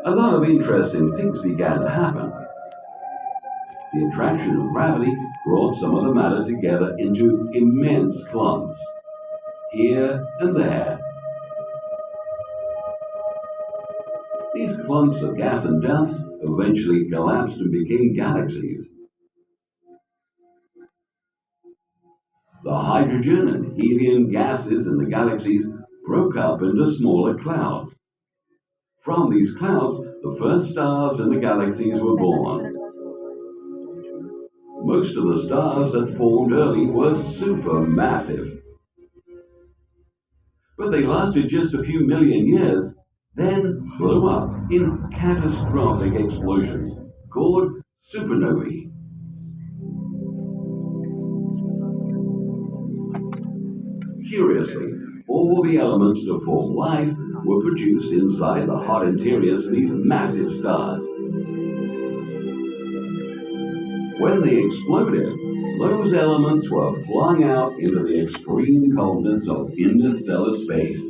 A lot of interesting things began to happen. The attraction of gravity brought some of the matter together into immense clumps. Here and there, these clumps of gas and dust eventually collapsed and became galaxies. The hydrogen and helium gases in the galaxies broke up into smaller clouds. From these clouds, the first stars in the galaxies were born. Most of the stars that formed early were supermassive, but they lasted just a few million years, then blew up in catastrophic explosions called supernovae. Curiously, all the elements to form life were produced inside the hot interiors of these massive stars. When they exploded, those elements were flung out into the extreme coldness of interstellar space.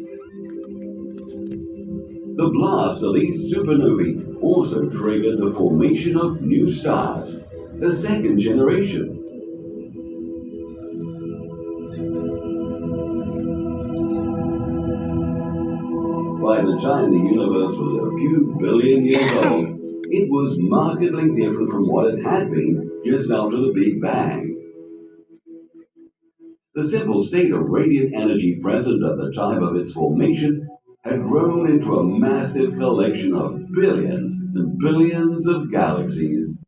The blast of these supernovae also triggered the formation of new stars, the second generation. By the time the universe was a few billion years old, it was markedly different from what it had been just after the Big Bang. The simple state of radiant energy present at the time of its formation had grown into a massive collection of billions and billions of galaxies.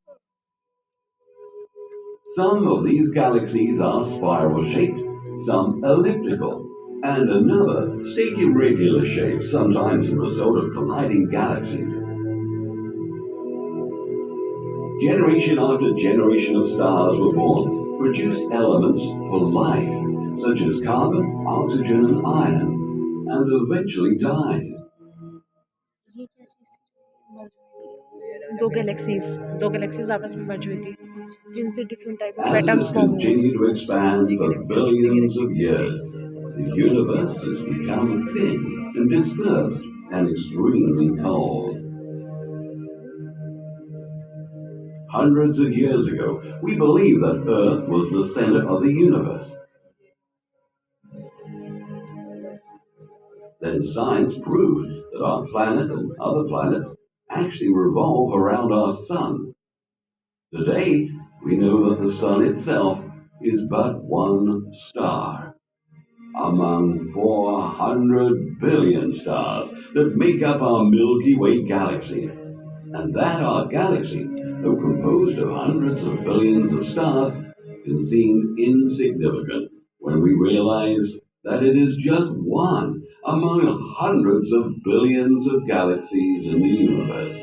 Some of these galaxies are spiral-shaped, some elliptical, and another take irregular shapes, sometimes a result of colliding galaxies. Generation after generation of stars were born, produced elements for life, such as carbon, oxygen, and iron, and eventually died. दो galaxies आपस में मर्ज हुई थी जिनसे different type of As atoms this form हुए continued to expand for billions of years, the universe has become thin and dispersed and extremely cold. Hundreds of years ago, we believed that Earth was the center of the universe. Then science proved that our planet and other planets actually revolve around our sun. Today, we know that the sun itself is but one star among 400 billion stars that make up our Milky Way galaxy. And that our galaxy, though composed of hundreds of billions of stars, can seem insignificant when we realize that it is just one among hundreds of billions of galaxies in the universe.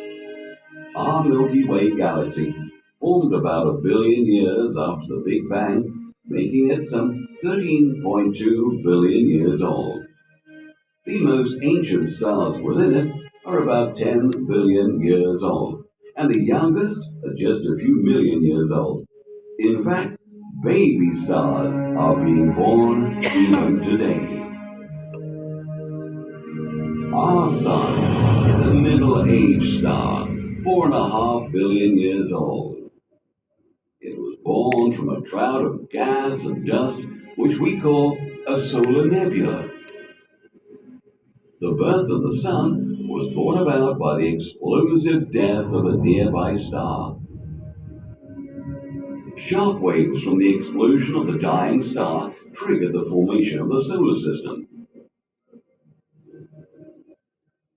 Our Milky Way galaxy formed about a billion years after the Big Bang, making it some 13.2 billion years old. The most ancient stars within it are about 10 billion years old, and the youngest are just a few million years old. In fact, baby stars are being born even today. Our sun is a middle-aged star, 4.5 billion years old. It was born from a cloud of gas and dust, which we call a solar nebula. The birth of the sun was brought about by the explosive death of a nearby star. Shock waves from the explosion of the dying star triggered the formation of the solar system.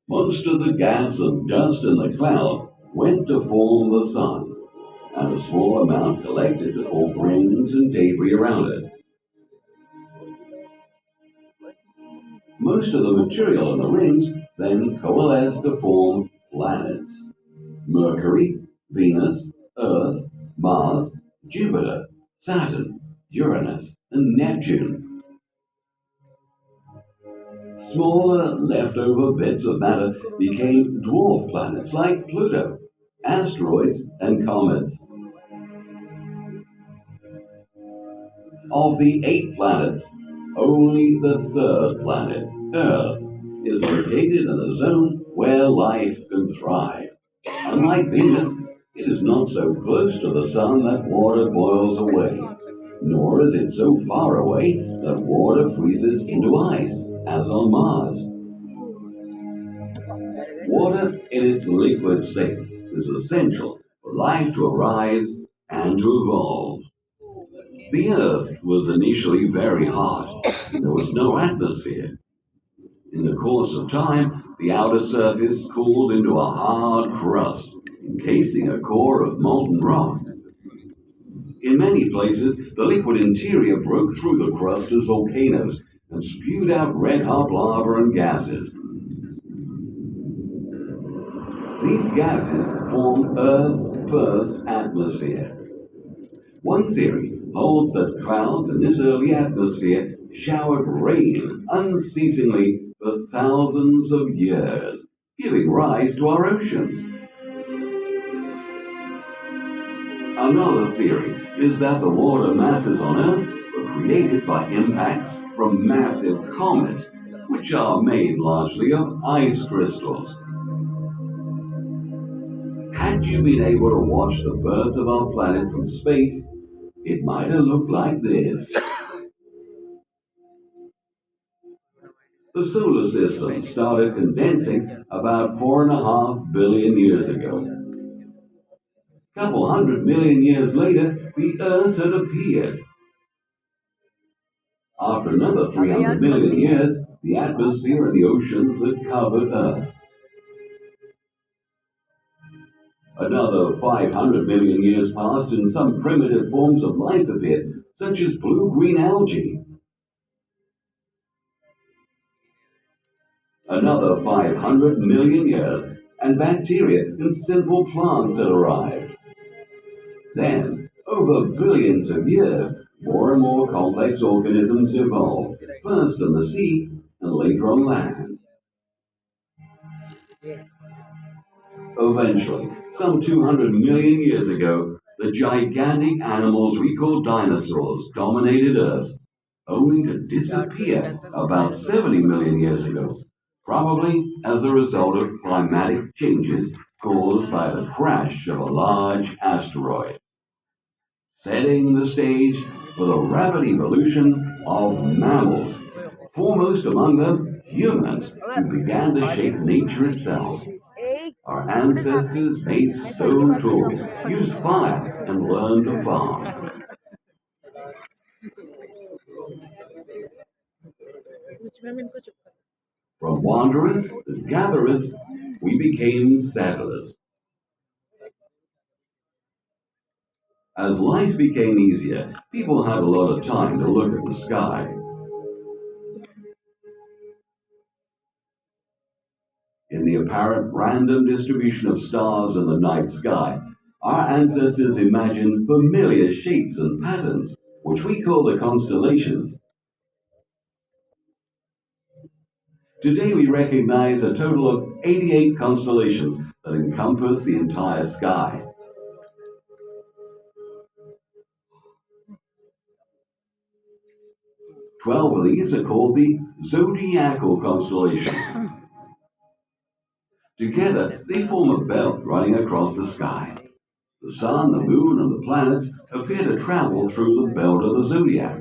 Most of the gas and dust in the cloud went to form the sun, and a small amount collected to form rings and debris around it. Most of the material in the rings then coalesced to form planets: Mercury, Venus, Earth, Mars, Jupiter, Saturn, Uranus, and Neptune. Smaller leftover bits of matter became dwarf planets like Pluto, asteroids, and comets. Of the 8 planets, only the third planet, Earth, is located in a zone where life can thrive. Unlike Venus, it is not so close to the sun that water boils away, nor is it so far away that water freezes into ice, as on Mars. Water in its liquid state is essential for life to arise and to evolve. The Earth was initially very hot, and there was no atmosphere. In the course of time, the outer surface cooled into a hard crust, encasing a core of molten rock. In many places, the liquid interior broke through the crust as volcanoes and spewed out red-hot lava and gases. These gases formed Earth's first atmosphere. One theory holds that clouds in this early atmosphere showered rain unceasingly for thousands of years, giving rise to our oceans. Another theory is that the water masses on Earth were created by impacts from massive comets, which are made largely of ice crystals. Had you been able to watch the birth of our planet from space, it might have looked like this. The solar system started condensing about 4.5 billion years ago. A couple 100 million years later, the Earth had appeared. After another 300 million years, the atmosphere and the oceans had covered Earth. Another 500 million years passed and some primitive forms of life appeared, such as blue-green algae. Another 500 million years, and bacteria and simple plants had arrived. Then, over billions of years, more and more complex organisms evolved, first in the sea and later on land. Eventually, some 200 million years ago, the gigantic animals we call dinosaurs dominated Earth, only to disappear about 70 million years ago, probably as a result of climatic changes caused by the crash of a large asteroid, setting the stage for the rapid evolution of mammals, foremost among them humans, who began to shape nature itself. Our ancestors made stone tools, used fire, and learned to farm. From wanderers and gatherers, we became settlers. As life became easier, people had a lot of time to look at the sky. In the apparent random distribution of stars in the night sky, our ancestors imagined familiar shapes and patterns, which we call the constellations. Today we recognize a total of 88 constellations that encompass the entire sky. Twelve of these are called the zodiacal constellations. Together, they form a belt running across the sky. The sun, the moon, and the planets appear to travel through the belt of the zodiac.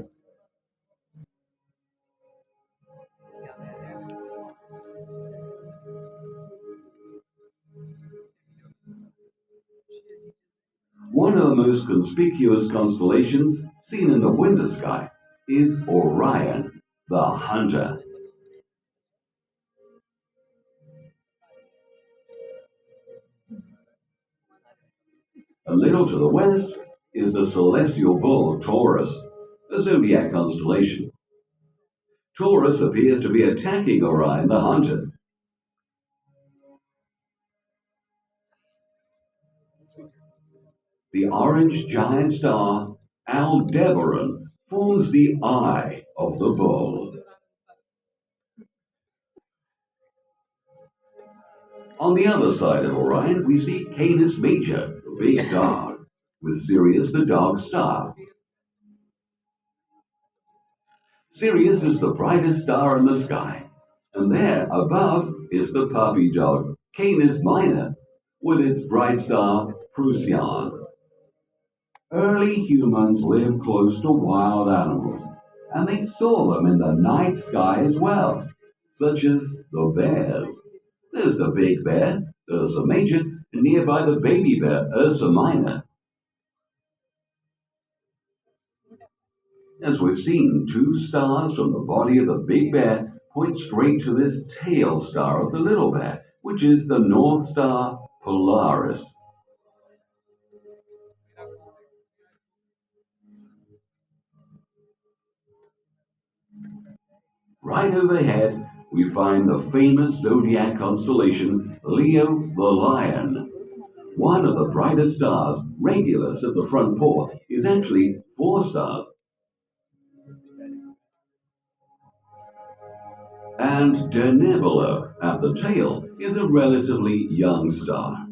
One of the most conspicuous constellations seen in the winter sky is Orion, the Hunter. A little to the west is the celestial bull Taurus, a zodiac constellation. Taurus appears to be attacking Orion the Hunter. The orange giant star Aldebaran forms the eye of the bull. On the other side of Orion, we see Canis Major, the big dog, with Sirius the dog star. Sirius is the brightest star in the sky. And there above is the puppy dog, Canis Minor, with its bright star, Procyon. Early humans lived close to wild animals, and they saw them in the night sky as well, such as the bears. There's the big bear, Ursa Major, and nearby the baby bear, Ursa Minor. As we've seen, two stars from the body of the big bear point straight to this tail star of the little bear, which is the North Star Polaris. Right overhead, we find the famous zodiac constellation Leo the Lion. One of the brightest stars, Regulus at the front paw, is actually 4 stars. And Denebola at the tail is a relatively young star.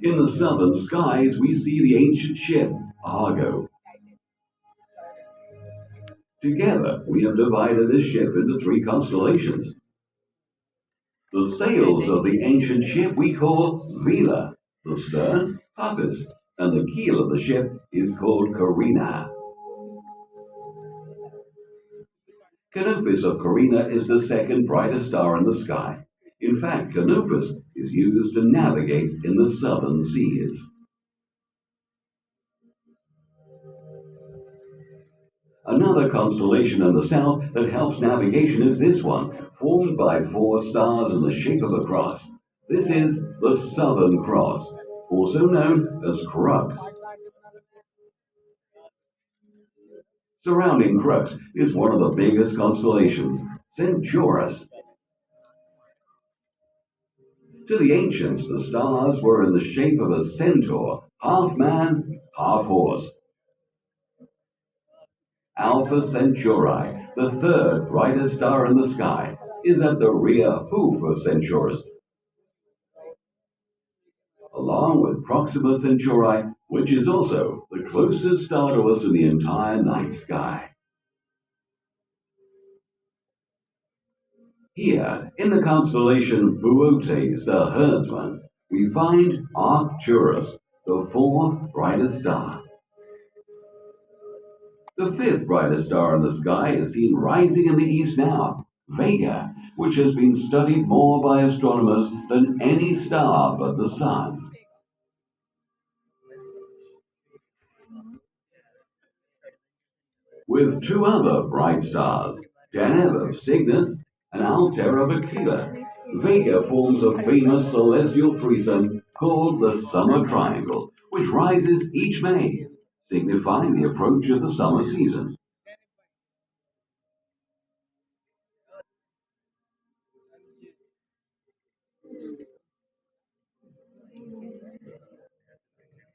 In the southern skies, we see the ancient ship Argo. Together, we have divided this ship into 3 constellations. The sails of the ancient ship we call Vela, the stern, Puppis, and the keel of the ship is called Carina. Canopus of Carina is the second brightest star in the sky. In fact, Canopus is used to navigate in the southern seas. Another constellation in the south that helps navigation is this one, formed by 4 stars in the shape of a cross. This is the Southern Cross, also known as Crux. Surrounding Crux is one of the biggest constellations, Centaurus. To the ancients, the stars were in the shape of a centaur, half man, half horse. Alpha Centauri, the third brightest star in the sky, is at the rear hoof of Centaurus, along with Proxima Centauri, which is also the closest star to us in the entire night sky. Here, in the constellation Boötes, the herdsman, we find Arcturus, the 4th brightest star. The 5th brightest star in the sky is seen rising in the east now, Vega, which has been studied more by astronomers than any star but the Sun. With 2 other bright stars, Deneb of Cygnus and Altair of Aquila, Vega forms a famous celestial threesome called the Summer Triangle, which rises each May, signifying the approach of the summer season.